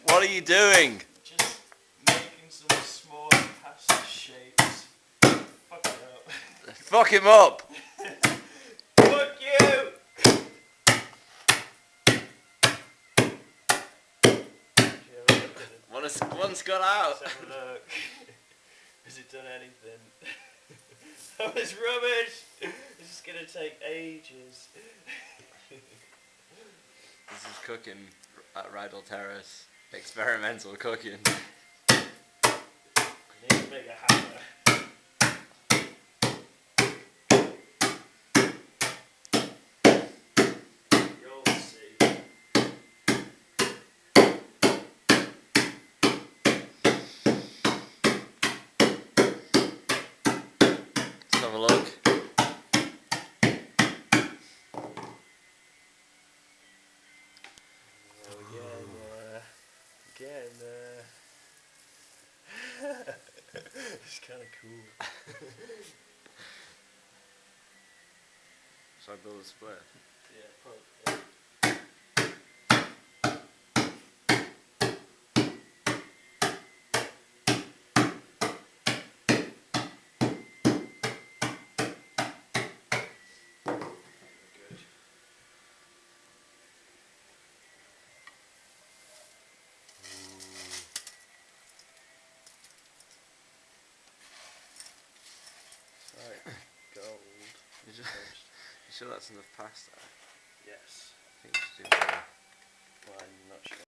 What are you doing? Just making some small pasta shapes. Fuck it up. Fuck him up! Fuck you! One's got out. Let's have a look. Has it done anything? That was rubbish! This is gonna take ages. This is cooking at Rheidol Terrace. Experimental cooking. I need to make a hammer. You'll see. Let's have a look. Getting there. It's kind of cool. Should I build a split? Yeah, probably. Good. Right, gold. You sure that's enough pasta? Yes. I think you should do more. Well, I'm not sure.